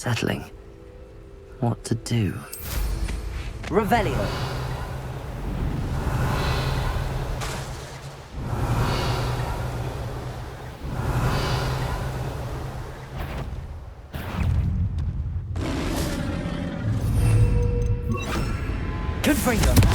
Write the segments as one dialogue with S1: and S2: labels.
S1: Settling. What to do?
S2: Revelio. Confringo.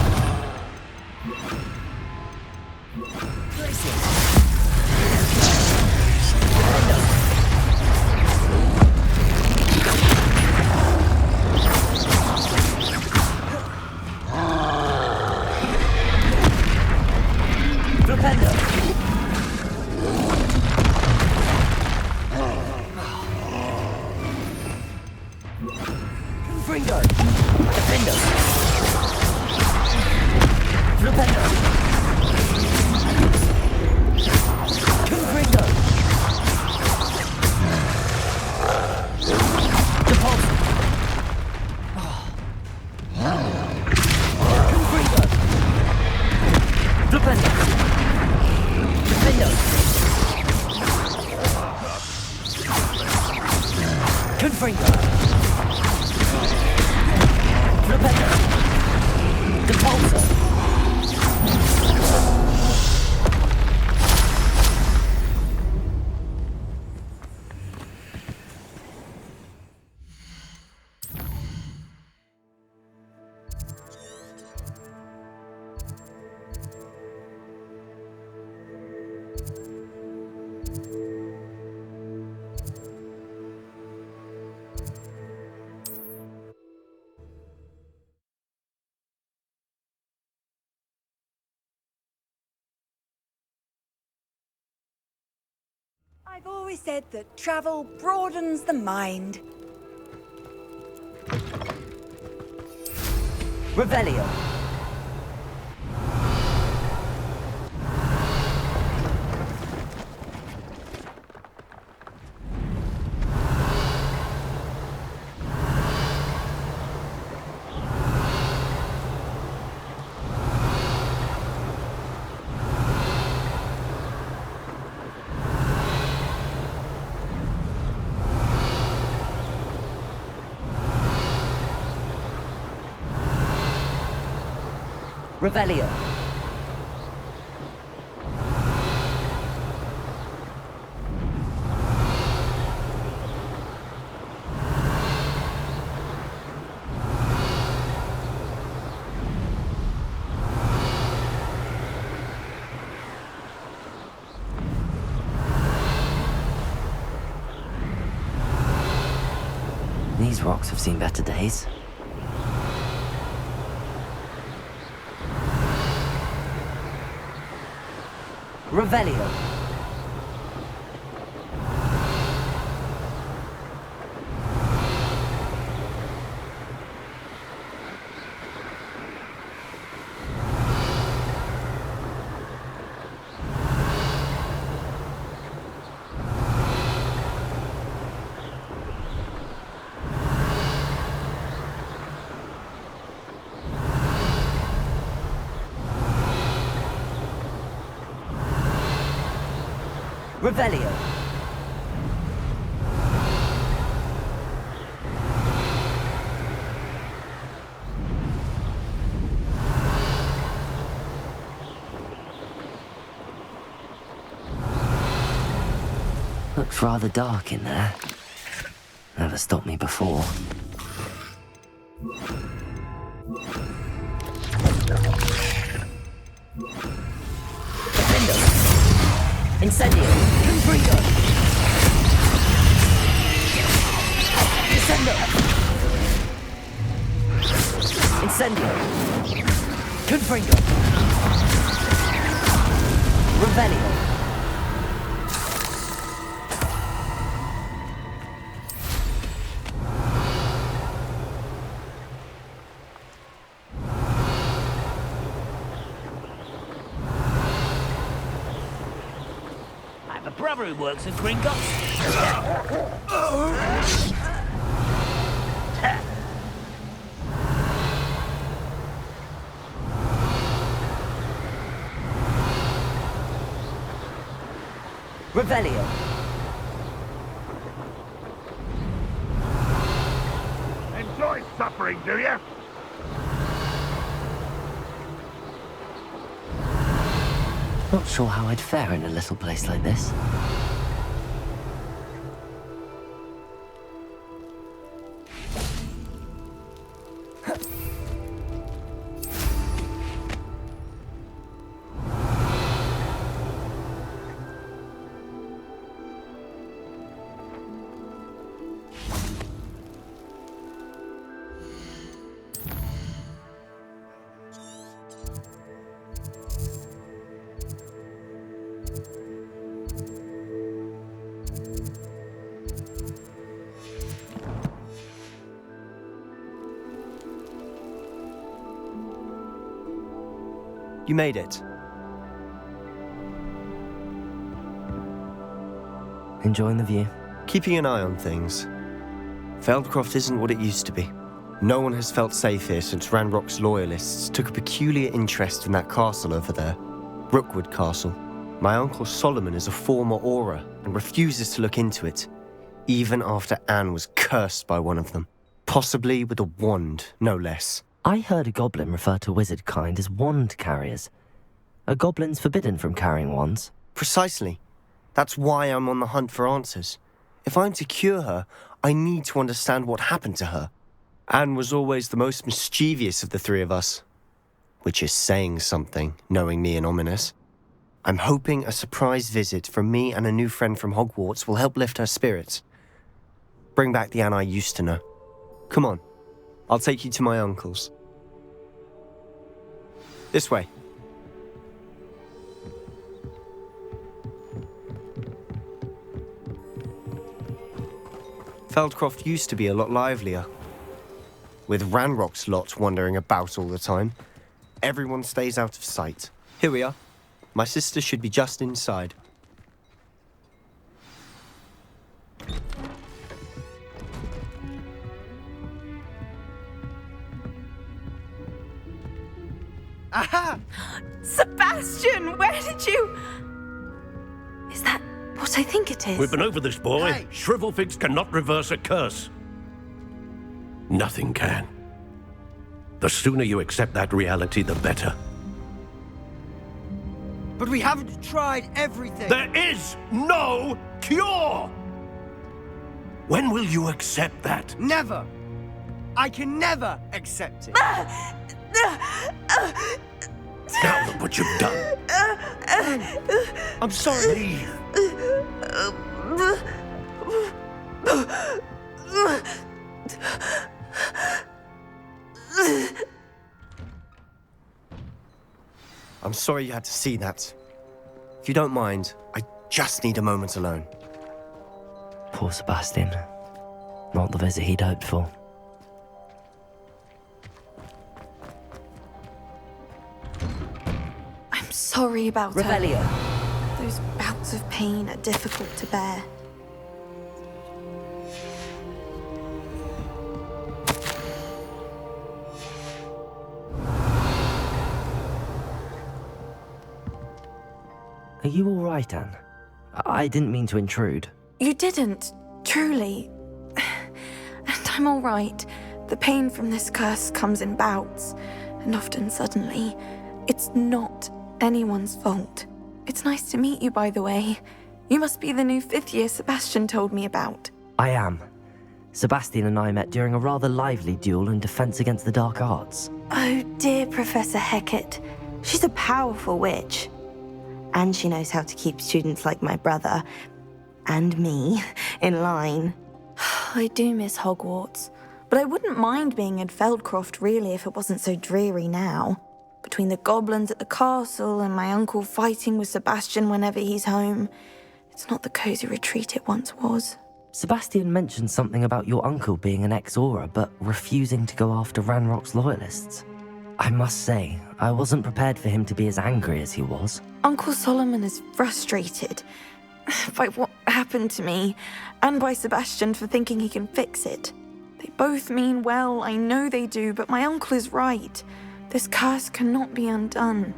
S3: I've always said that travel broadens the mind.
S2: Revelio. Revelio.
S1: These rocks have seen better days.
S2: Revelio. Revelio.
S1: Looks rather dark in there. Never stopped me before.
S2: Incendio. Confringo. Descendo. Incendio. Confringo. Revelio.
S4: Brother who works at Gringotts.
S2: Revelio.
S5: suffering, do you?
S1: Not sure how I'd fare in a little place like this.
S6: You made it.
S1: Enjoying the view?
S6: Keeping an eye on things. Feldcroft isn't what it used to be. No one has felt safe here since Ranrock's loyalists took a peculiar interest in that castle over there. Rookwood Castle. My uncle Solomon is a former Auror and refuses to look into it, even after Anne was cursed by one of them. Possibly with a wand, no less.
S1: I heard a goblin refer to wizard kind as wand carriers. Are goblins forbidden from carrying wands?
S6: Precisely. That's why I'm on the hunt for answers. If I'm to cure her, I need to understand what happened to her. Anne was always the most mischievous of the three of us. Which is saying something, knowing me and ominous. I'm hoping a surprise visit from me and a new friend from Hogwarts will help lift her spirits. Bring back the Anne I used to know. Come on, I'll take you to my uncle's. This way. Feldcroft used to be a lot livelier. With Ranrock's lot wandering about all the time, everyone stays out of sight. Here we are. My sister should be just inside.
S7: Aha! Sebastian, where did you... Is that what I think it is?
S5: We've been over this, boy.
S7: Hey.
S5: Shrivelfigs cannot reverse a curse. Nothing can. The sooner you accept that reality, the better.
S8: But we haven't tried everything.
S5: There is no cure! When will you accept that?
S8: Never. I can never accept it.
S5: Now look what you've done.
S8: I'm sorry.
S5: Leave.
S6: I'm sorry you had to see that. If you don't mind, I just need a moment alone.
S1: Poor Sebastian. Not the visit he'd hoped for.
S7: I'm sorry about
S2: Revelio.
S7: her. Those bouts of pain are difficult to bear.
S1: Are you all right, Anne? I didn't mean to intrude.
S7: You didn't, truly. And I'm all right. The pain from this curse comes in bouts, and often suddenly. It's not anyone's fault. It's nice to meet you, by the way. You must be the new 5th year Sebastian told me about.
S1: I am. Sebastian and I met during a rather lively duel in defense against the dark arts.
S7: Oh, dear Professor Hecat. She's a powerful witch. And she knows how to keep students like my brother, and me, in line. I do miss Hogwarts, but I wouldn't mind being in Feldcroft, really, if it wasn't so dreary now. Between the goblins at the castle and my uncle fighting with Sebastian whenever he's home, it's not the cozy retreat it once was.
S1: Sebastian mentioned something about your uncle being an ex-Auror, but refusing to go after Ranrock's loyalists. I must say, I wasn't prepared for him to be as angry as he was.
S7: Uncle Solomon is frustrated by what happened to me, and by Sebastian for thinking he can fix it. They both mean well, I know they do, but my uncle is right. This curse cannot be undone.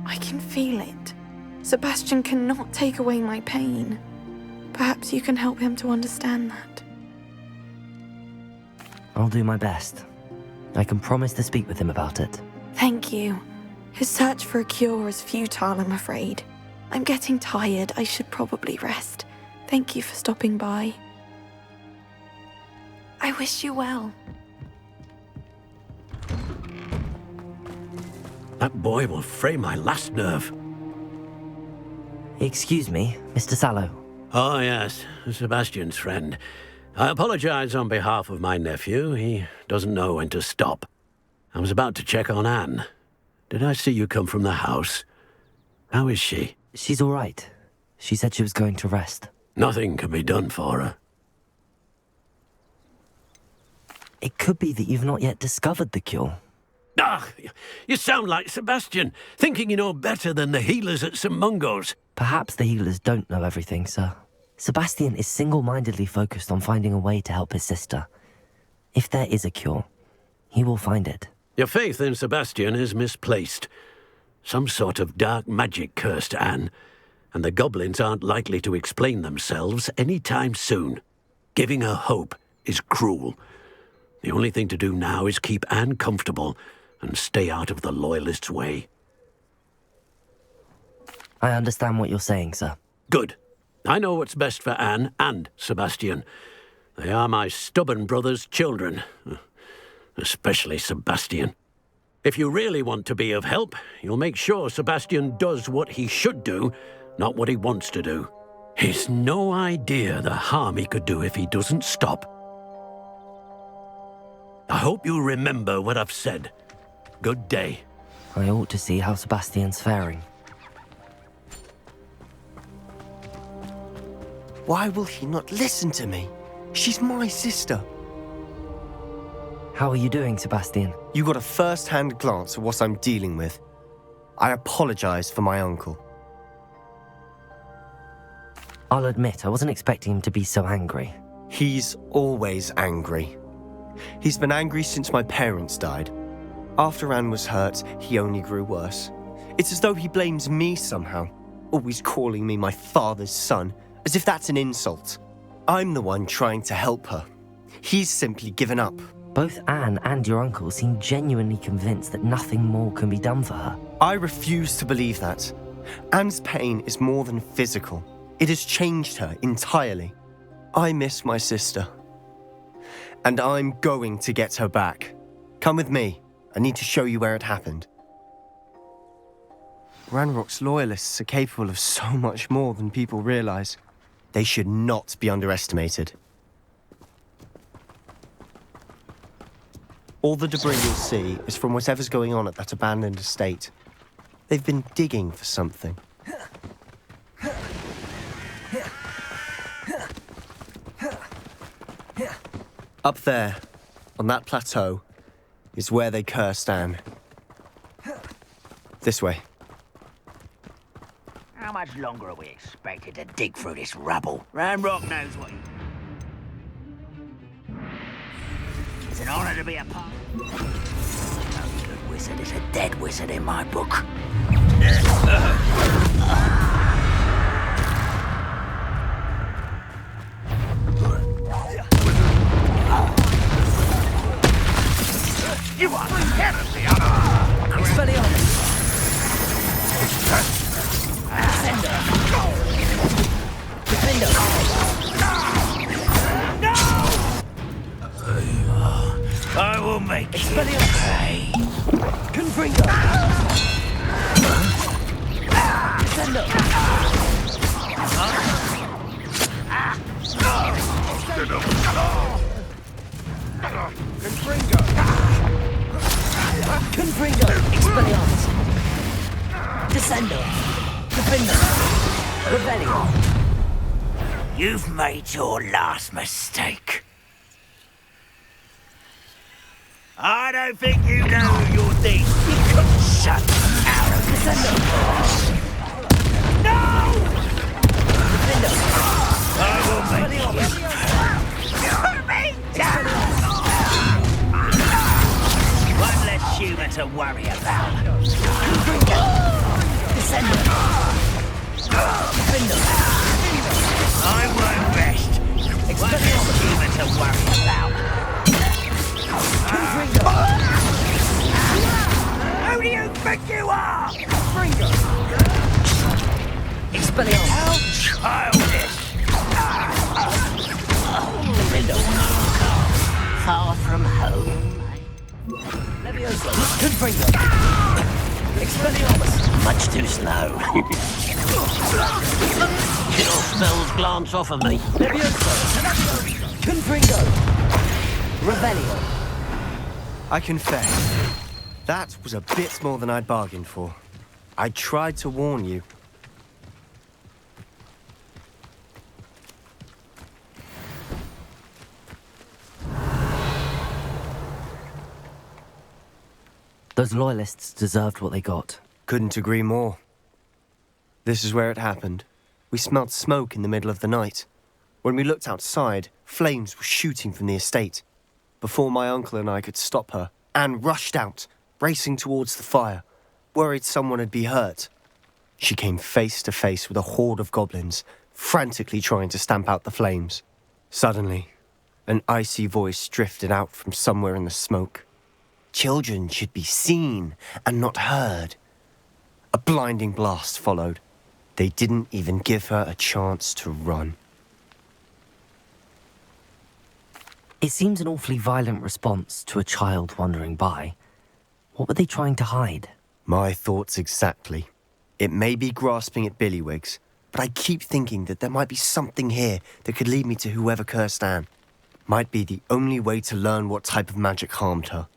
S7: I can feel it. Sebastian cannot take away my pain. Perhaps you can help him to understand that.
S1: I'll do my best. I can promise to speak with him about it.
S7: Thank you. His search for a cure is futile, I'm afraid. I'm getting tired. I should probably rest. Thank you for stopping by. I wish you well.
S5: That boy will fray my last nerve.
S1: Excuse me, Mr. Sallow.
S5: Oh, yes, Sebastian's friend. I apologize on behalf of my nephew. He doesn't know when to stop. I was about to check on Anne. Did I see you come from the house? How is she?
S1: She's all right. She said she was going to rest.
S5: Nothing can be done for her.
S1: It could be that you've not yet discovered the cure.
S5: Ah, you sound like Sebastian, thinking you know better than the healers at St. Mungo's.
S1: Perhaps the healers don't know everything, sir. Sebastian is single-mindedly focused on finding a way to help his sister. If there is a cure, he will find it.
S5: Your faith in Sebastian is misplaced. Some sort of dark magic cursed Anne, and the goblins aren't likely to explain themselves any time soon. Giving her hope is cruel. The only thing to do now is keep Anne comfortable and stay out of the Loyalists' way.
S1: I understand what you're saying, sir.
S5: Good. I know what's best for Anne and Sebastian. They are my stubborn brother's children. Especially Sebastian. If you really want to be of help, you'll make sure Sebastian does what he should do, not what he wants to do. He's no idea the harm he could do if he doesn't stop. I hope you remember what I've said. Good day.
S1: I ought to see how Sebastian's faring.
S6: Why will he not listen to me? She's my sister.
S1: How are you doing, Sebastian?
S6: You got a first-hand glance at what I'm dealing with. I apologize for my uncle.
S1: I'll admit, I wasn't expecting him to be so angry.
S6: He's always angry. He's been angry since my parents died. After Anne was hurt, he only grew worse. It's as though he blames me somehow, always calling me my father's son, as if that's an insult. I'm the one trying to help her. He's simply given up.
S1: Both Anne and your uncle seem genuinely convinced that nothing more can be done for her.
S6: I refuse to believe that. Anne's pain is more than physical. It has changed her entirely. I miss my sister. And I'm going to get her back. Come with me. I need to show you where it happened. Ranrock's Loyalists are capable of so much more than people realize. They should not be underestimated. All the debris you'll see is from whatever's going on at that abandoned estate. They've been digging for something. Up there, on that plateau, is where they cursed Anne. This way.
S4: How much longer are we expected to dig through this rubble? Ranrock knows what he... It's an honor to be a part... No good wizard is a dead wizard in my book. You are heresy on
S2: Expelliarmus. Ascender. Defender.
S4: I will make
S2: Expelliarmus.
S4: pay.
S2: Confringo. Descendo. Confringo. Expelliarmus. Descendo. Defender. Revelio.
S4: You've made your last mistake. I don't think you know your thing. You couldn't shut out of
S2: Descendo.
S4: No!
S2: Defender.
S4: I will make you pay. Me down! One less human to worry about.
S2: Descendo. Defender.
S4: I won't rest. One less human to worry about.
S2: Confringo. Confringo! Expelliarmus!
S4: How childish!
S2: Confringo!
S4: Far from home.
S2: Levioso! Confringo! Expelliarmus!
S4: Much too slow. Kill spells glance off of me.
S2: Levioso! Confringo! Revelio!
S6: I confess, that was a bit more than I'd bargained for. I tried to warn you.
S1: Those loyalists deserved what they got.
S6: Couldn't agree more. This is where it happened. We smelled smoke in the middle of the night. When we looked outside, flames were shooting from the estate. Before my uncle and I could stop her, Anne rushed out, racing towards the fire, worried someone had been hurt. She came face to face with a horde of goblins, frantically trying to stamp out the flames. Suddenly, an icy voice drifted out from somewhere in the smoke. Children should be seen and not heard. A blinding blast followed. They didn't even give her a chance to run.
S1: It seems an awfully violent response to a child wandering by. What were they trying to hide?
S6: My thoughts exactly. It may be grasping at billywhigs, but I keep thinking that there might be something here that could lead me to whoever cursed Anne. Might be the only way to learn what type of magic harmed her,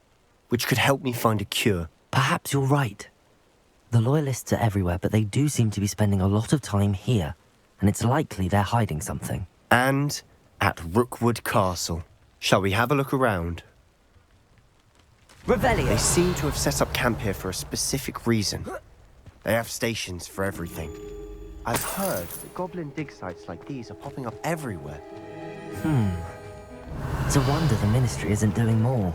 S6: which could help me find a cure.
S1: Perhaps you're right. The loyalists are everywhere, but they do seem to be spending a lot of time here, and it's likely they're hiding something.
S6: And at Rookwood Castle. Shall we have a look around?
S2: Revelio!
S6: They seem to have set up camp here for a specific reason. They have stations for everything. I've heard that goblin dig sites like these are popping up everywhere.
S1: It's a wonder the Ministry isn't doing more.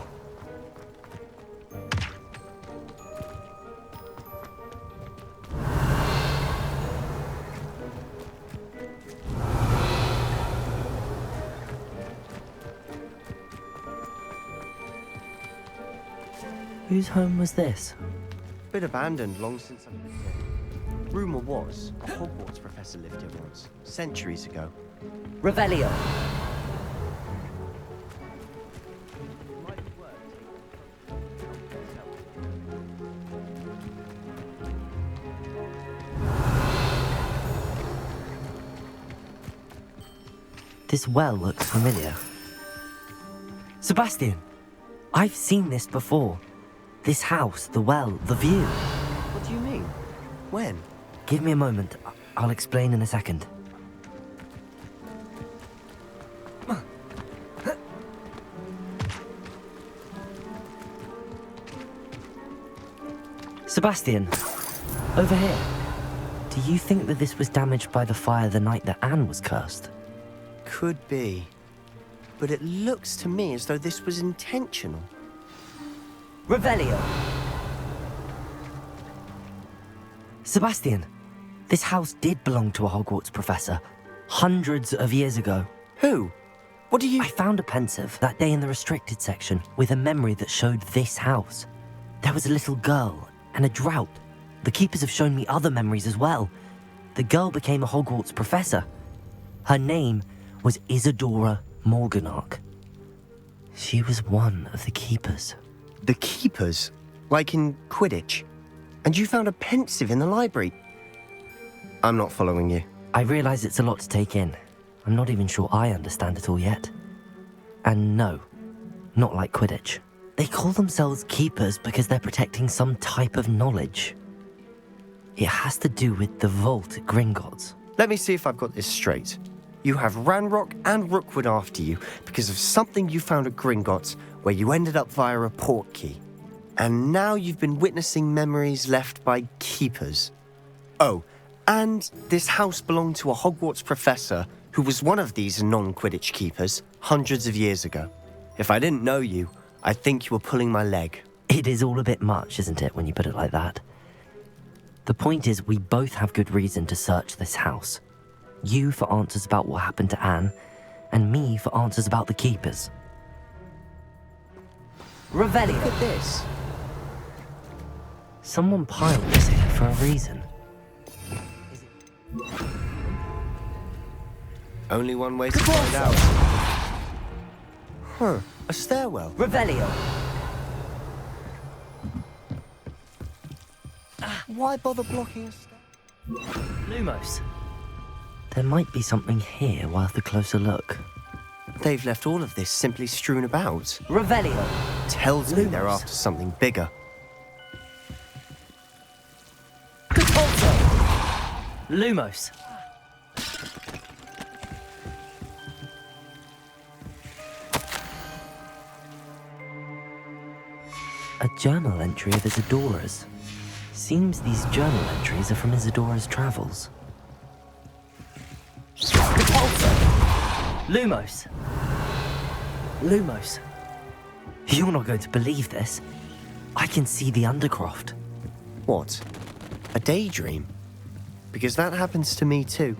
S1: Whose home was this?
S6: Been abandoned long since I lived here. Rumour was, a Hogwarts professor lived here once, centuries ago.
S2: Revelio!
S1: This well looks familiar. Sebastian! I've seen this before. This house, the well, the view.
S6: What do you mean? When?
S1: Give me a moment. I'll explain in a second. Sebastian, over here. Do you think that this was damaged by the fire the night that Anne was cursed?
S6: Could be. But it looks to me as though this was intentional.
S2: Revelio!
S1: Sebastian, this house did belong to a Hogwarts professor, hundreds of years ago.
S6: Who? What do you...
S1: I found a pensive that day in the restricted section with a memory that showed this house. There was a little girl and a drought. The keepers have shown me other memories as well. The girl became a Hogwarts professor. Her name was Isadora Morganach. She was one of the keepers.
S6: The keepers? Like in Quidditch? And you found a pensive in the library? I'm not following you.
S1: I realize it's a lot to take in. I'm not even sure I understand it all yet. And no, not like Quidditch. They call themselves keepers because they're protecting some type of knowledge. It has to do with the vault at Gringotts.
S6: Let me see if I've got this straight. You have Ranrock and Rookwood after you because of something you found at Gringotts where you ended up via a port key. And now you've been witnessing memories left by keepers. Oh, and this house belonged to a Hogwarts professor who was one of these non-Quidditch keepers hundreds of years ago. If I didn't know you, I'd think you were pulling my leg.
S1: It is all a bit much, isn't it, when you put it like that? The point is, we both have good reason to search this house. You for answers about what happened to Anne, and me for answers about the keepers.
S2: Revelio!
S6: Look at this.
S1: Someone piled this here for a reason.
S6: Only one way to find out. Huh, a stairwell.
S2: Revelio.
S6: Why bother blocking a stair?
S2: Lumos.
S1: There might be something here worth a closer look.
S6: They've left all of this simply strewn about.
S2: Revelio.
S6: Tells me they're
S2: Lumos.
S6: after something bigger.
S2: Catapulto. Lumos.
S1: A journal entry of Isadora's. Seems these journal entries are from Isadora's travels.
S2: Catapulto. Lumos. Lumos.
S1: You're not going to believe this. I can see the Undercroft.
S6: What? A daydream? Because that happens to me too.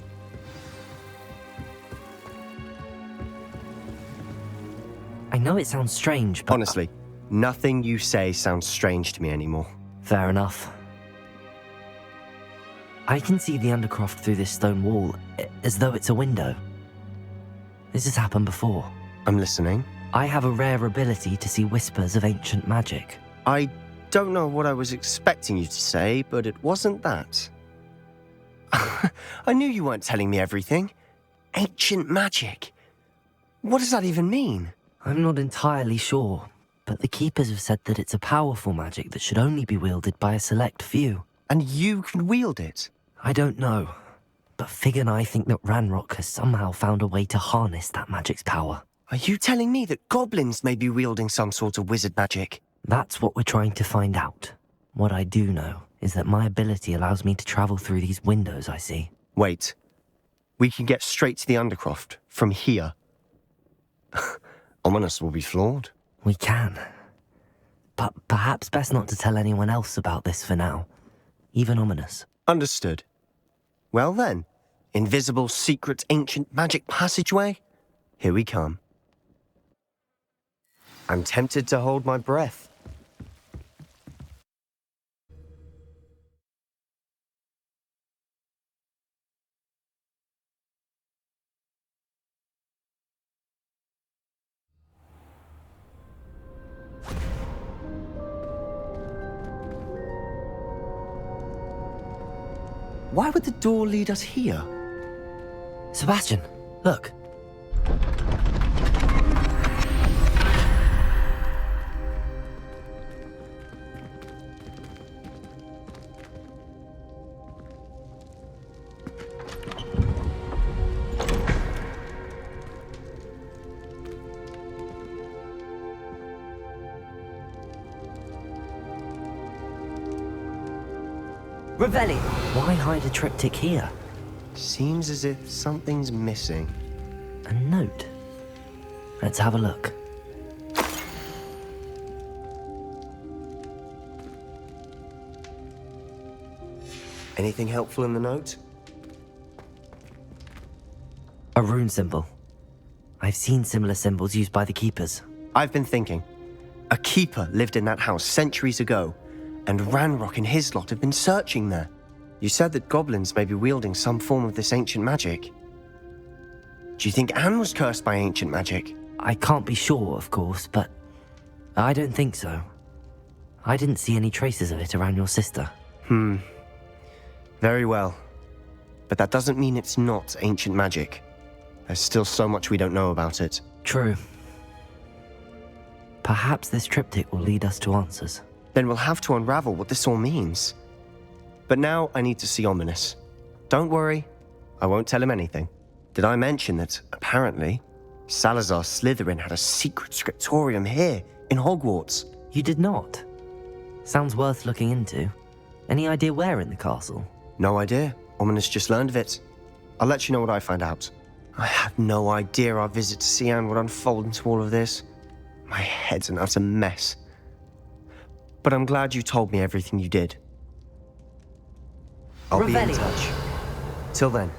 S1: I know it sounds strange, but...
S6: Honestly, nothing you say sounds strange to me anymore.
S1: Fair enough. I can see the Undercroft through this stone wall, as though it's a window. This has happened before.
S6: I'm listening.
S1: I have a rare ability to see whispers of ancient magic.
S6: I don't know what I was expecting you to say, but it wasn't that. I knew you weren't telling me everything. Ancient magic. What does that even mean?
S1: I'm not entirely sure, but the Keepers have said that it's a powerful magic that should only be wielded by a select few.
S6: And you can wield it?
S1: I don't know, but Fig and I think that Ranrock has somehow found a way to harness that magic's power.
S6: Are you telling me that goblins may be wielding some sort of wizard magic?
S1: That's what we're trying to find out. What I do know is that my ability allows me to travel through these windows I see.
S6: Wait. We can get straight to the Undercroft from here. Ominous will be floored.
S1: We can. But perhaps best not to tell anyone else about this for now. Even Ominous.
S6: Understood. Well then, invisible, secret, ancient magic passageway? Here we come. I'm tempted to hold my breath. Why would the door lead us here?
S1: Sebastian, look.
S2: Revelio.
S1: Why hide a triptych here?
S6: Seems as if something's missing.
S1: A note. Let's have a look.
S6: Anything helpful in the note?
S1: A rune symbol. I've seen similar symbols used by the Keepers.
S6: I've been thinking. A keeper lived in that house centuries ago, and Ranrock and his lot have been searching there. You said that goblins may be wielding some form of this ancient magic. Do you think Anne was cursed by ancient magic?
S1: I can't be sure, of course, but I don't think so. I didn't see any traces of it around your sister.
S6: Very well. But that doesn't mean it's not ancient magic. There's still so much we don't know about it.
S1: True. Perhaps this triptych will lead us to answers.
S6: Then we'll have to unravel what this all means. But now I need to see Ominous. Don't worry, I won't tell him anything. Did I mention that, apparently, Salazar Slytherin had a secret scriptorium here, in Hogwarts?
S1: You did not? Sounds worth looking into. Any idea where in the castle?
S6: No idea. Ominous just learned of it. I'll let you know what I find out. I had no idea our visit to Cian would unfold into all of this. My head's an utter mess. But I'm glad you told me everything you did. I'll be in
S2: Revelio.
S6: touch. Till then.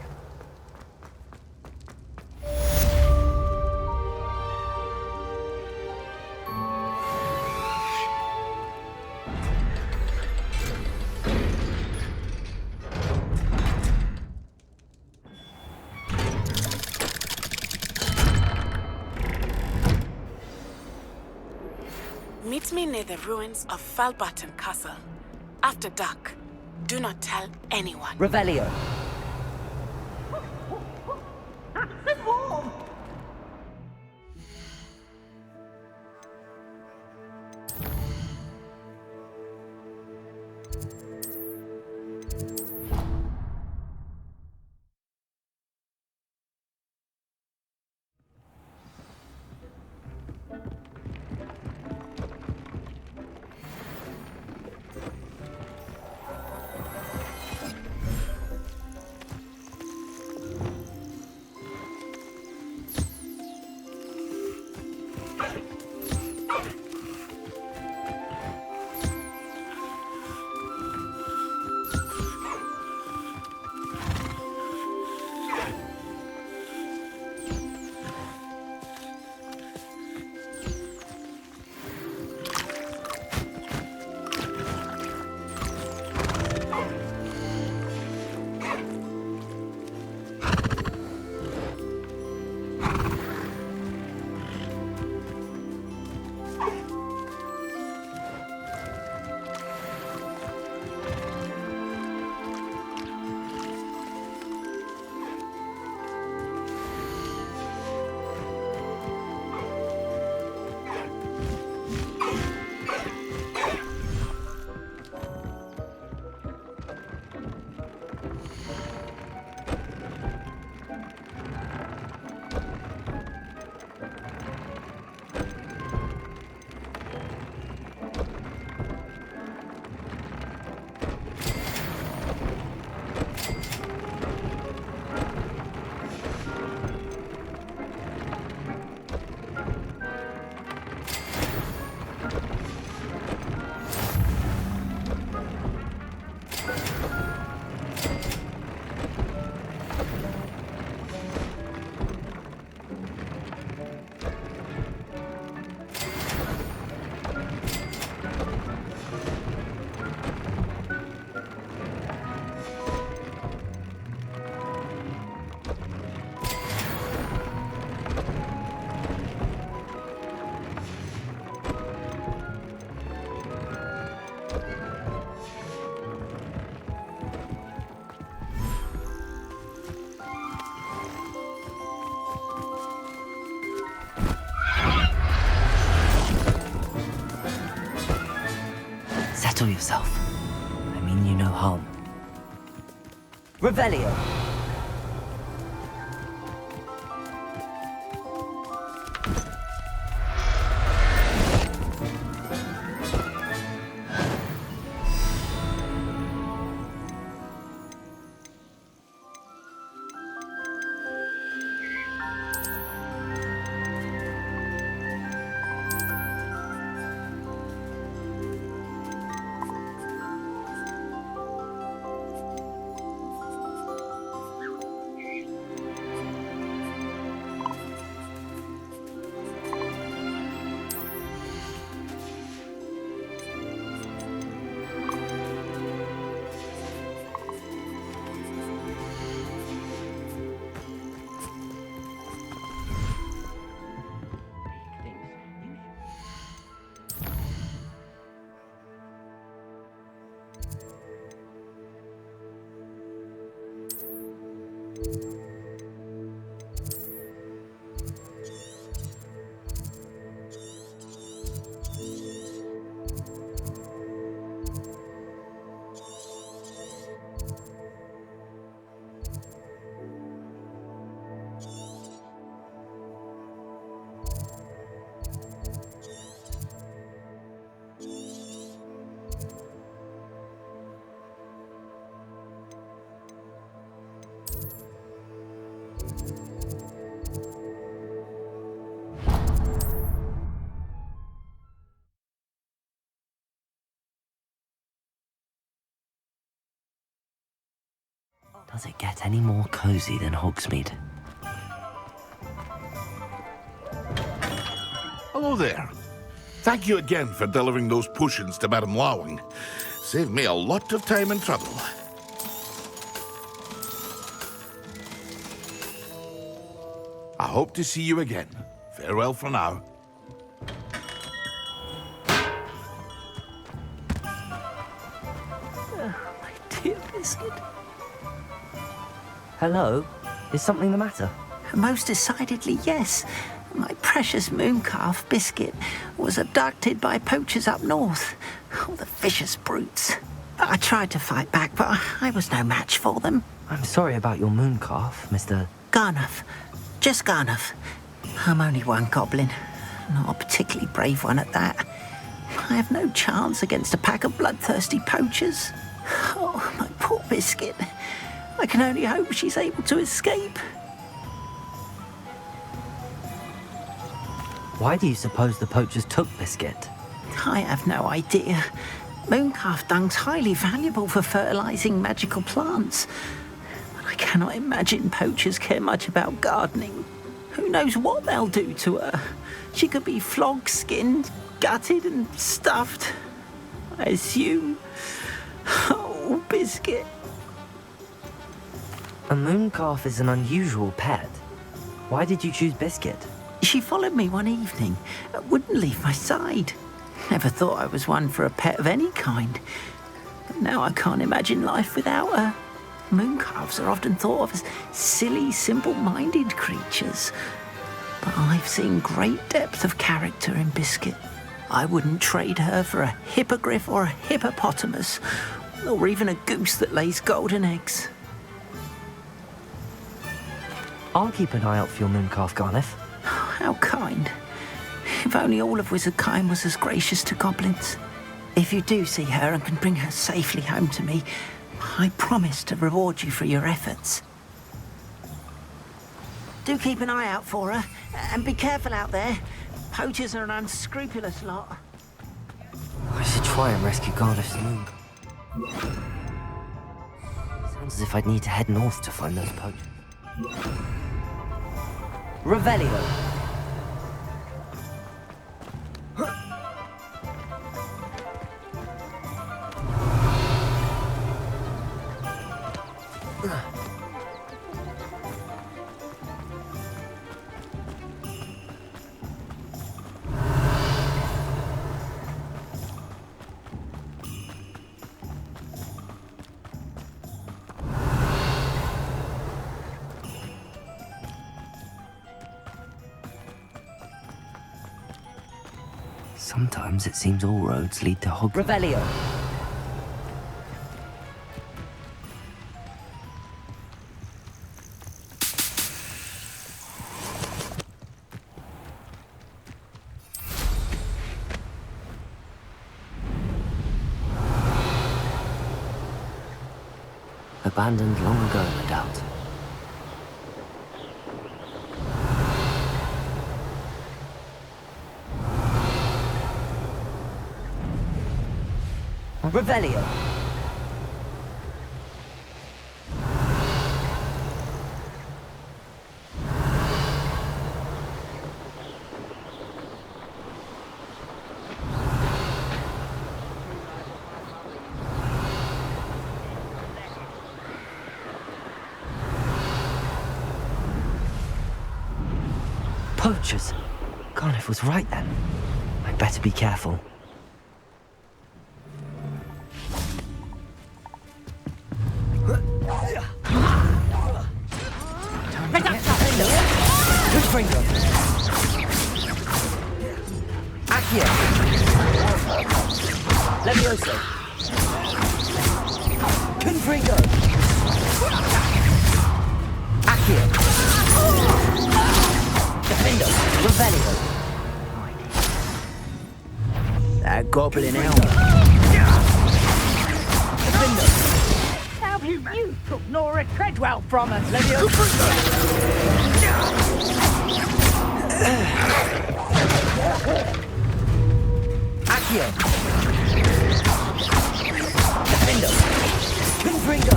S9: Meet me near the ruins of Falbaton Castle. After dark. Do not tell anyone.
S2: Revelio.
S1: Settle yourself. I mean you no harm.
S2: Revelio.
S1: Does it get any more cozy than Hogsmeade?
S10: Hello there. Thank you again for delivering those potions to Madame Lawing. Saved me a lot of time and trouble. I hope to see you again. Farewell for now.
S4: Biscuit?
S1: Hello? Is something the matter?
S4: Most decidedly, yes. My precious mooncalf, Biscuit, was abducted by poachers up north. Oh, the vicious brutes. I tried to fight back, but I was no match for them.
S1: I'm sorry about your mooncalf, Mr.
S4: Garnuff. Just Garnuff. I'm only one goblin. Not a particularly brave one at that. I have no chance against a pack of bloodthirsty poachers. Oh, my poor Biscuit. I can only hope she's able to escape.
S1: Why do you suppose the poachers took Biscuit?
S4: I have no idea. Mooncalf dung's highly valuable for fertilizing magical plants. But I cannot imagine poachers care much about gardening. Who knows what they'll do to her? She could be flogged, skinned, gutted and stuffed. I assume. Oh, Biscuit.
S1: A mooncalf is an unusual pet. Why did you choose Biscuit?
S4: She followed me one evening, wouldn't leave my side. Never thought I was one for a pet of any kind. But now I can't imagine life without her. Mooncalves are often thought of as silly, simple-minded creatures. But I've seen great depth of character in Biscuit. I wouldn't trade her for a hippogriff or a hippopotamus, or even a goose that lays golden eggs.
S1: I'll keep an eye out for your mooncalf, Garnuff.
S4: How kind. If only all of Wizardkind was as gracious to goblins. If you do see her and can bring her safely home to me, I promise to reward you for your efforts. Do keep an eye out for her, and be careful out there. Poachers are an unscrupulous lot.
S1: I should try and rescue Garnuff's moon. Sounds as if I'd need to head north to find those poachers.
S2: Revelio.
S1: Sometimes it seems all roads lead to Hogwarts.
S2: Revelio.
S1: Abandoned long ago, no doubt.
S2: Revelio.
S1: Poachers! Garnuff was right then. I'd better be careful.
S2: Confringo. Accio. Levioso. Confringo. Accio. Defendo. Revelio.
S4: That goblin elm.
S2: Defendo.
S8: How you took Nora Treadwell from us,
S2: Levioso. Accio. Defendo. Confringo.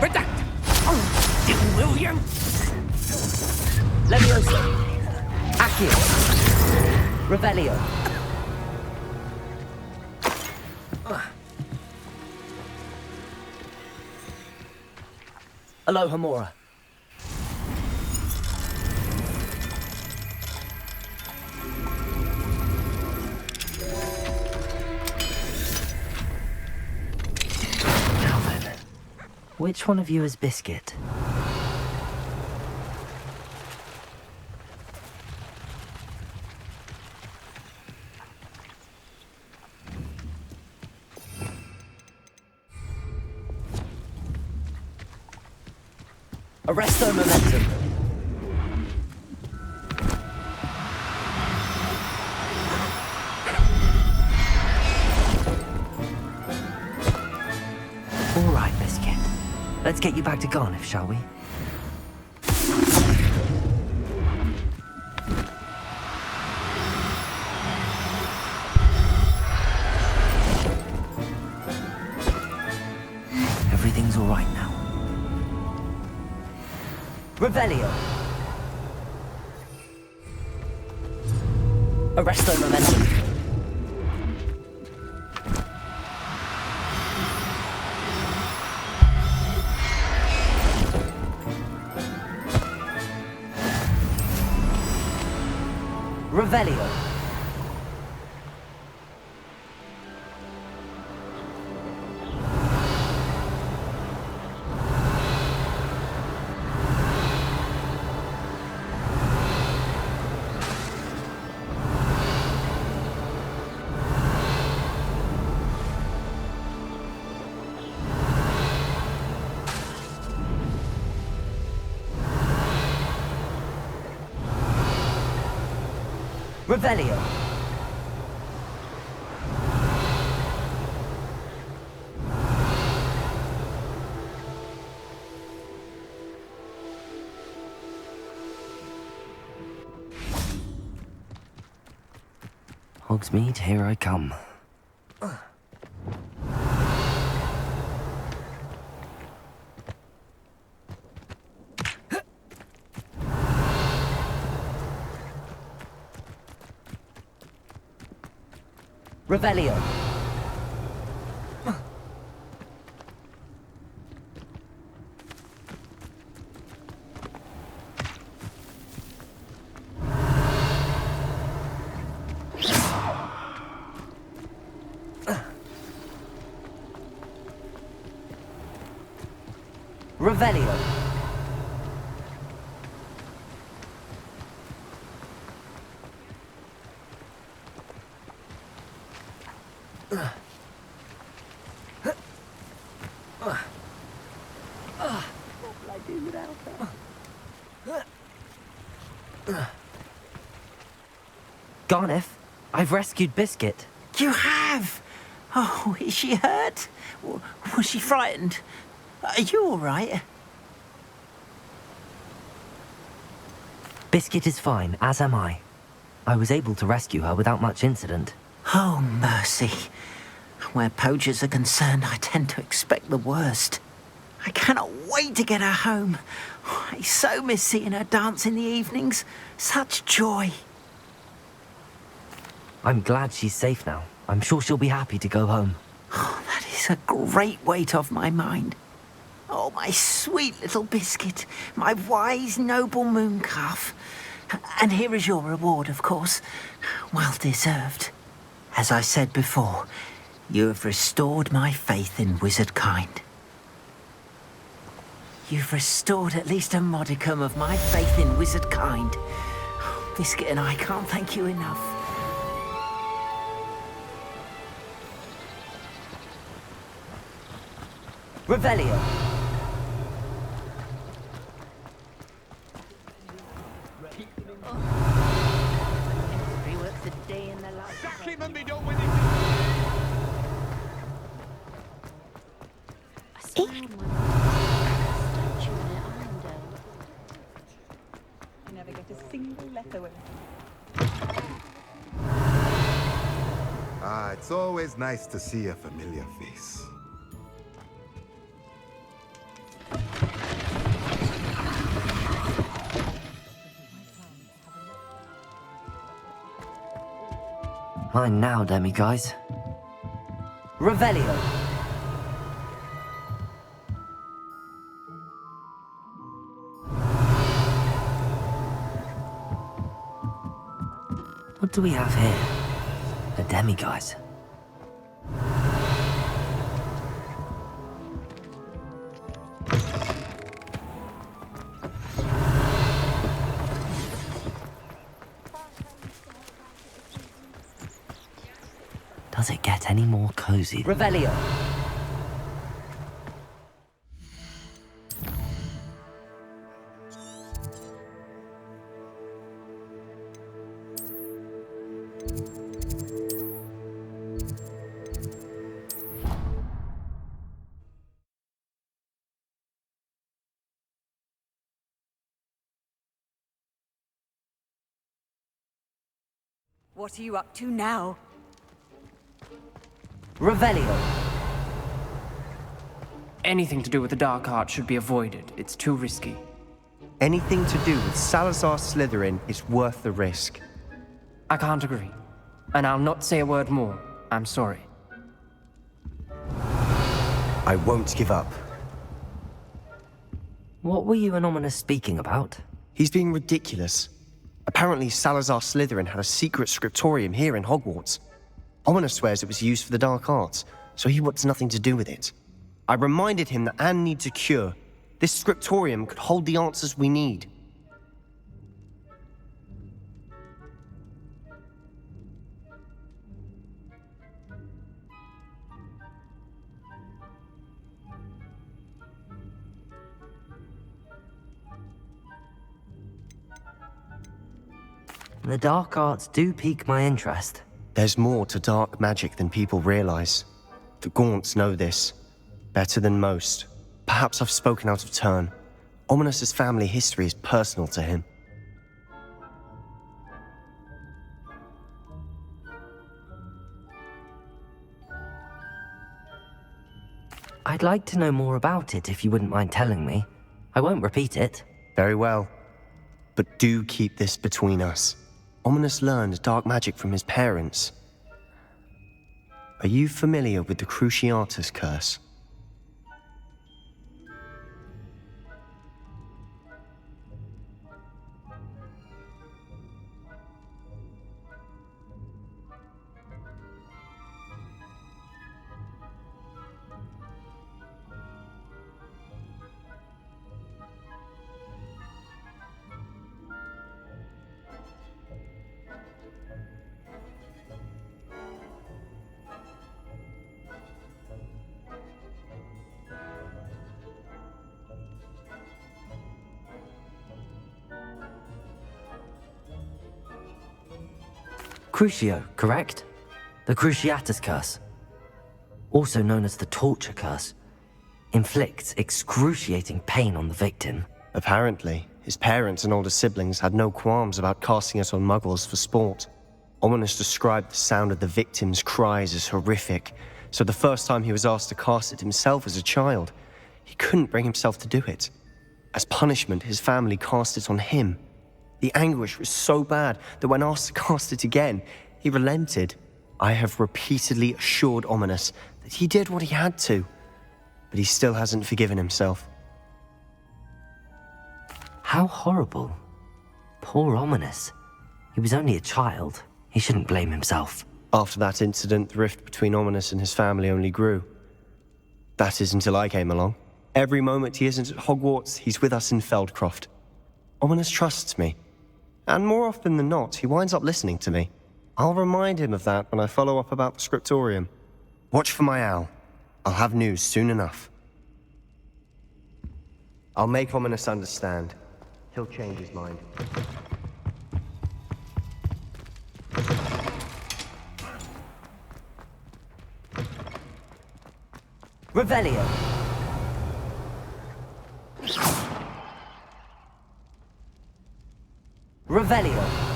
S8: Redact! Will you?
S2: Levioso. Accio. Revelio. Alohomora.
S1: Which one of you is Biscuit?
S2: Arresto momentum.
S1: All right, Biscuit. Let's get you back to Garniff, shall we? Everything's all right now.
S2: Revelio. Arresto momentum. Revelio. Revelio.
S1: Hogsmeade, here I come.
S2: Revelio. Revelio.
S1: Garniff, I've rescued Biscuit.
S4: You have? Oh, is she hurt? Was she frightened? Are you all right?
S1: Biscuit is fine, as am I. I was able to rescue her without much incident.
S4: Oh, mercy. Where poachers are concerned, I tend to expect the worst. I cannot wait to get her home. I so miss seeing her dance in the evenings. Such joy.
S1: I'm glad she's safe now. I'm sure she'll be happy to go home.
S4: Oh, that is a great weight off my mind. Oh, my sweet little Biscuit, my wise, noble moon calf. And here is your reward, of course. Well deserved. As I said before, you have restored my faith in wizard kind. You've restored at least a modicum of my faith in wizard kind. Biscuit and I can't thank you enough.
S2: Revelio.
S3: You never get a single letter with
S11: Ah, it's always nice to see a familiar face.
S1: Mine now, demi-guys.
S2: Revelio.
S1: What do we have here? A demi-guise. Does it get any more cozy?
S2: Revelio.
S3: What are you up to now?
S2: Revelio.
S12: Anything to do with the dark art should be avoided. It's too risky.
S6: Anything to do with Salazar Slytherin is worth the risk.
S12: I can't agree. And I'll not say a word more. I'm sorry.
S6: I won't give up.
S1: What were you and Ominous speaking about?
S6: He's being ridiculous. Apparently, Salazar Slytherin had a secret scriptorium here in Hogwarts. Ominous swears it was used for the dark arts, so he wants nothing to do with it. I reminded him that Anne needs a cure. This scriptorium could hold the answers we need.
S1: The dark arts do pique my interest.
S6: There's more to dark magic than people realize. The Gaunts know this. Better than most. Perhaps I've spoken out of turn. Ominous's family history is personal to him.
S1: I'd like to know more about it if you wouldn't mind telling me. I won't repeat it.
S6: Very well. But do keep this between us. Ominous learned dark magic from his parents. Are you familiar with the Cruciatus curse?
S1: Crucio, correct? The Cruciatus curse, also known as the torture curse, inflicts excruciating pain on the victim.
S6: Apparently, his parents and older siblings had no qualms about casting it on muggles for sport. Ominous described the sound of the victim's cries as horrific, so the first time he was asked to cast it himself as a child, he couldn't bring himself to do it. As punishment, his family cast it on him. The anguish was so bad that when asked to cast it again, he relented. I have repeatedly assured Ominous that he did what he had to, but he still hasn't forgiven himself.
S1: How horrible. Poor Ominous. He was only a child. He shouldn't blame himself.
S6: After that incident, the rift between Ominous and his family only grew. That is until I came along. Every moment he isn't at Hogwarts, he's with us in Feldcroft. Ominous trusts me. And more often than not, he winds up listening to me. I'll remind him of that when I follow up about the scriptorium. Watch for my owl. I'll have news soon enough. I'll make Ominous understand. He'll change his mind.
S2: Revelio. Revelio.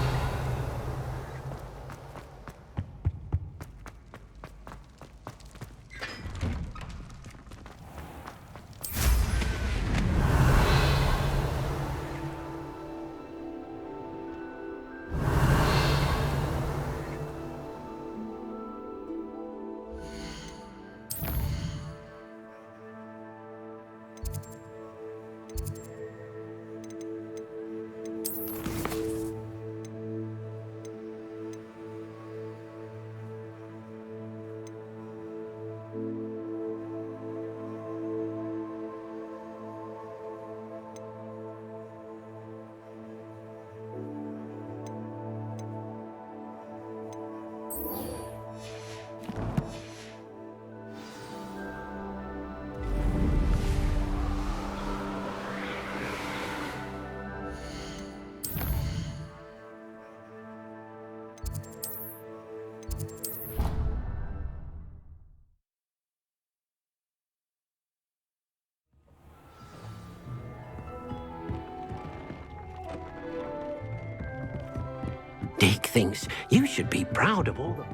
S5: Dick thinks you should be proud of all.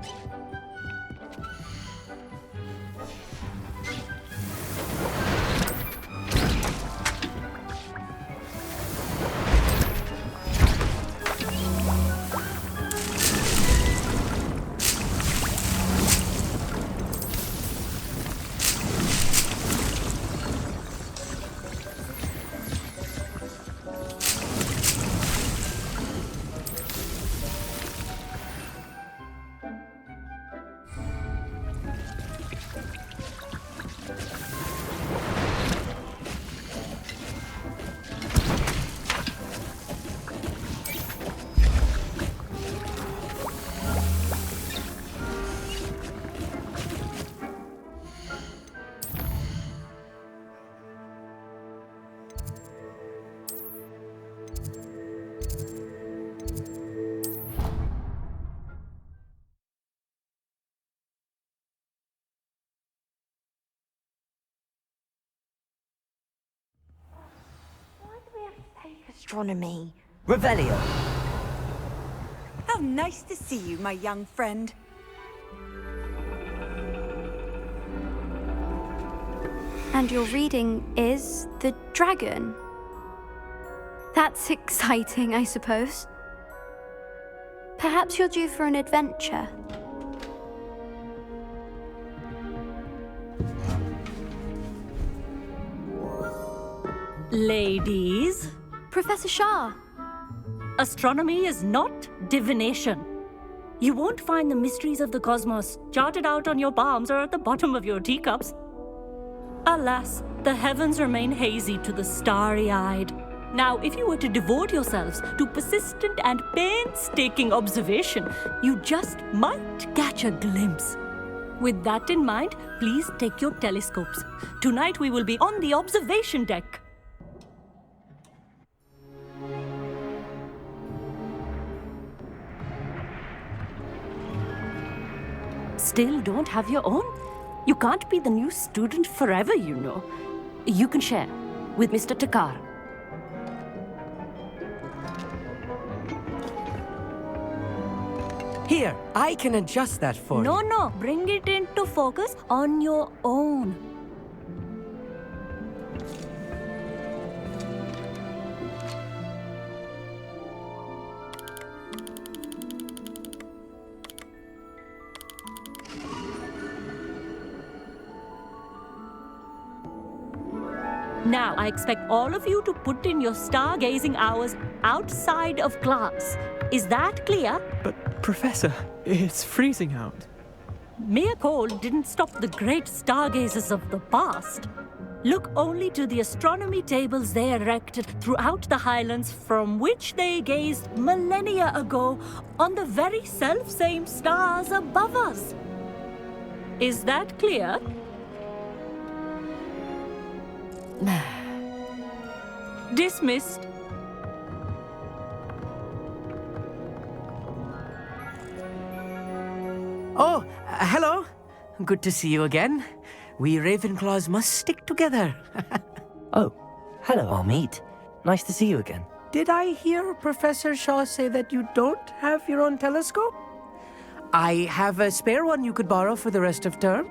S7: Astronomy.
S2: Revelio.
S3: How nice to see you, my young friend.
S13: And your reading is The Dragon. That's exciting, I suppose. Perhaps you're due for an adventure.
S14: Ladies.
S13: Professor Shah.
S14: Astronomy is not divination. You won't find the mysteries of the cosmos charted out on your palms or at the bottom of your teacups. Alas, the heavens remain hazy to the starry-eyed. Now, if you were to devote yourselves to persistent and painstaking observation, you just might catch a glimpse. With that in mind, please take your telescopes. Tonight we will be on the observation deck. Still don't have your own? You can't be the new student forever, you know. You can share with Mr. Takar.
S2: Here, I can adjust that for you.
S14: No, bring it into focus on your own. Now, I expect all of you to put in your stargazing hours outside of class. Is that clear?
S12: But, Professor, it's freezing out.
S14: Mere cold didn't stop the great stargazers of the past. Look only to the astronomy tables they erected throughout the highlands from which they gazed millennia ago on the very self-same stars above us. Is that clear? Dismissed.
S2: Oh, hello. Good to see you again. We Ravenclaws must stick together.
S1: Oh, hello, Amit. Nice to see you again.
S2: Did I hear Professor Shaw say that you don't have your own telescope? I have a spare one you could borrow for the rest of term.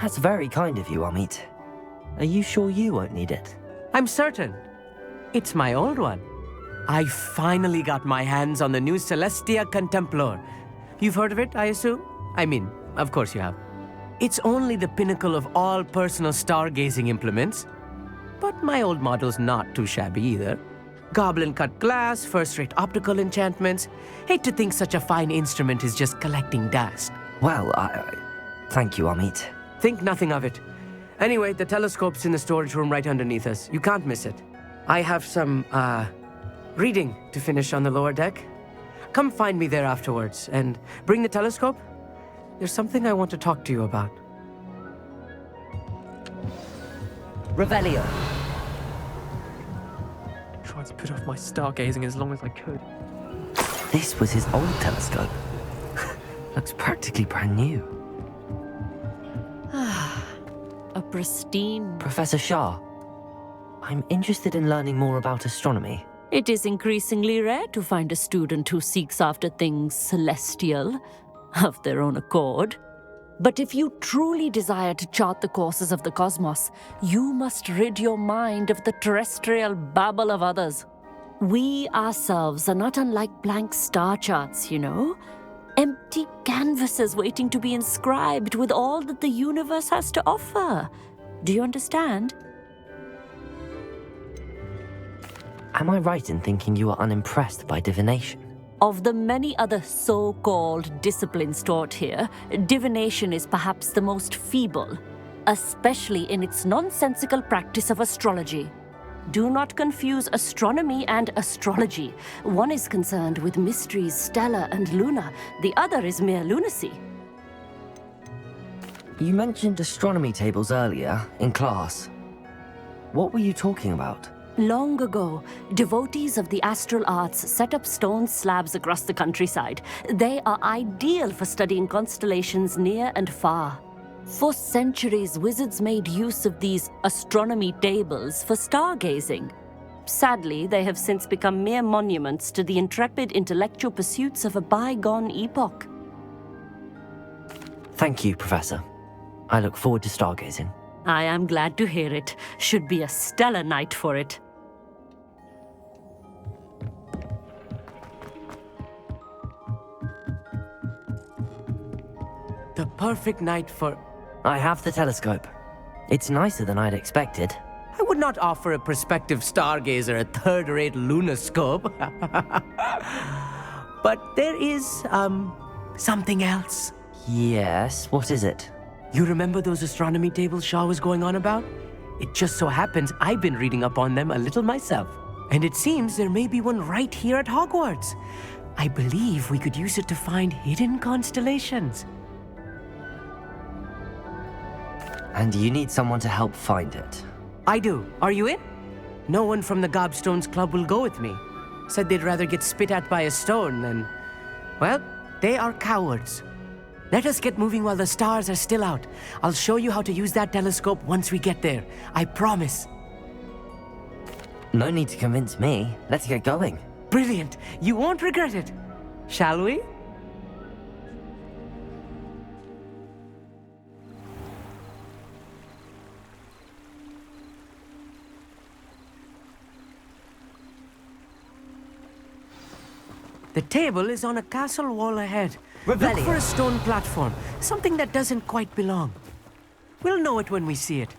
S1: That's very kind of you, Amit. Are you sure you won't need it?
S2: I'm certain. It's my old one. I finally got my hands on the new Celestia Contemplor. You've heard of it, I assume? I mean, of course you have. It's only the pinnacle of all personal stargazing implements. But my old model's not too shabby either. Goblin-cut glass, first-rate optical enchantments. Hate to think such a fine instrument is just collecting dust.
S1: Well, thank you, Amit.
S2: Think nothing of it. Anyway, the telescope's in the storage room right underneath us. You can't miss it. I have some, reading to finish on the lower deck. Come find me there afterwards, and bring the telescope. There's something I want to talk to you about. Revelio.
S12: Tried to put off my stargazing as long as I could.
S1: This was his old telescope. Looks practically brand new.
S14: A pristine...
S1: Professor Shah, I'm interested in learning more about astronomy.
S14: It is increasingly rare to find a student who seeks after things celestial, of their own accord. But if you truly desire to chart the courses of the cosmos, you must rid your mind of the terrestrial babble of others. We ourselves are not unlike blank star charts, you know. Empty canvases waiting to be inscribed with all that the universe has to offer. Do you understand?
S1: Am I right in thinking you are unimpressed by divination?
S14: Of the many other so-called disciplines taught here, divination is perhaps the most feeble, especially in its nonsensical practice of astrology. Do not confuse astronomy and astrology. One is concerned with mysteries stellar and lunar, the other is mere lunacy.
S1: You mentioned astronomy tables earlier, in class. What were you talking about?
S14: Long ago, devotees of the astral arts set up stone slabs across the countryside. They are ideal for studying constellations near and far. For centuries, wizards made use of these astronomy tables for stargazing. Sadly, they have since become mere monuments to the intrepid intellectual pursuits of a bygone epoch.
S1: Thank you, Professor. I look forward to stargazing.
S14: I am glad to hear it. Should be a stellar night for it.
S2: The perfect night for...
S1: I have the telescope. It's nicer than I'd expected.
S2: I would not offer a prospective stargazer a third-rate lunoscope. But there is, something else.
S1: Yes, what is it?
S2: You remember those astronomy tables Shaw was going on about? It just so happens I've been reading up on them a little myself. And it seems there may be one right here at Hogwarts. I believe we could use it to find hidden constellations.
S1: And you need someone to help find it.
S2: I do. Are you in? No one from the Gobstones Club will go with me. Said they'd rather get spit at by a stone than... Well, they are cowards. Let us get moving while the stars are still out. I'll show you how to use that telescope once we get there. I promise.
S1: No need to convince me. Let's get going.
S2: Brilliant. You won't regret it. Shall we? The table is on a castle wall ahead. Look for a stone platform, something that doesn't quite belong. We'll know it when we see it.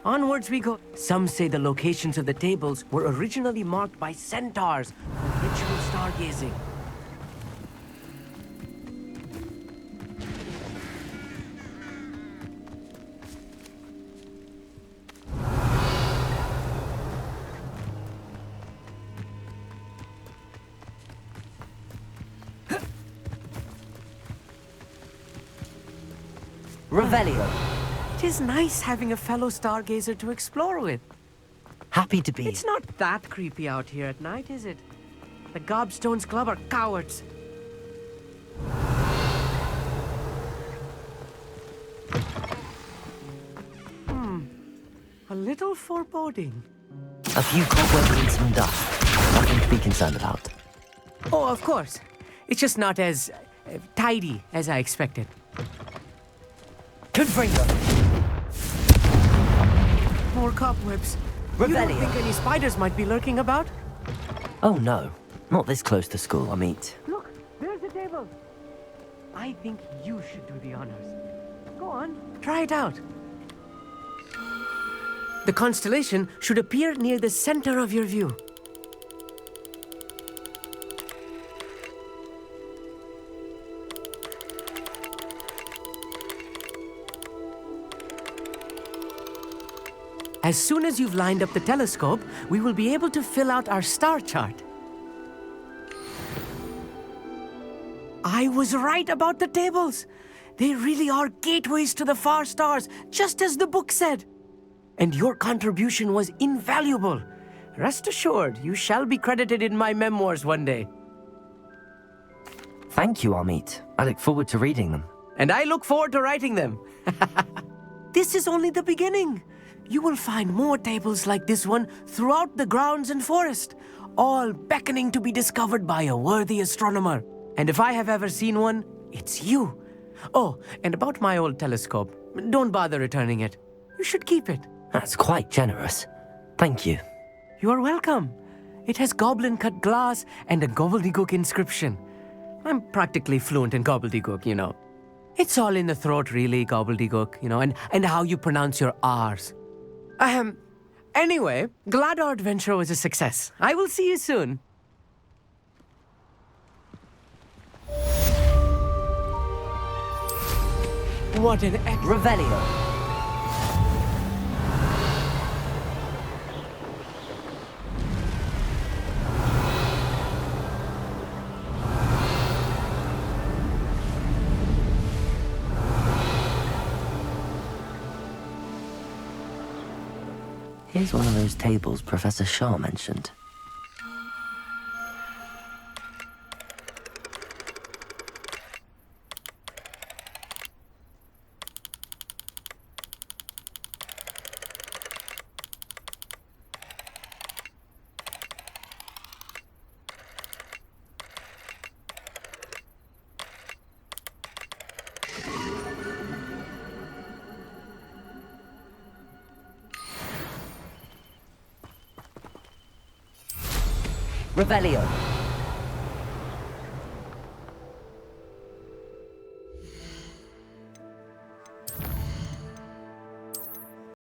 S2: Onwards we go. Some say the locations of the tables were originally marked by centaurs for ritual stargazing.
S1: Revelio.
S2: It is nice having a fellow stargazer to explore with.
S1: Happy to be.
S2: It's not that creepy out here at night, is it? The Gobstones Club are cowards. A little foreboding.
S1: A few cobwebs and some dust. Nothing to be concerned about.
S2: Oh, of course. It's just not as tidy as I expected.
S1: Confringo.
S2: More cobwebs.
S1: Revelio.
S2: You don't think any spiders might be lurking about?
S1: Oh no, not this close to school, Amit.
S2: Look, there's the table. I think you should do the honors. Go on, try it out. The constellation should appear near the center of your view. As soon as you've lined up the telescope, we will be able to fill out our star chart. I was right about the tables. They really are gateways to the far stars, just as the book said. And your contribution was invaluable. Rest assured, you shall be credited in my memoirs one day.
S1: Thank you, Amit. I look forward to reading them.
S2: And I look forward to writing them. This is only the beginning. you will find more tables like this one throughout the grounds and forest, all beckoning to be discovered by a worthy astronomer. And if I have ever seen one, it's you. Oh, and about my old telescope, don't bother returning it. You should keep it.
S1: That's quite generous. Thank you.
S2: You are welcome. It has goblin-cut glass and a gobbledygook inscription. I'm practically fluent in gobbledygook, you know. It's all in the throat, really, gobbledygook, you know, and how you pronounce your R's. Anyway, glad our adventure was a success. I will see you soon. What an
S1: Revelio. Here's one of those tables Professor Shaw mentioned. Revelio.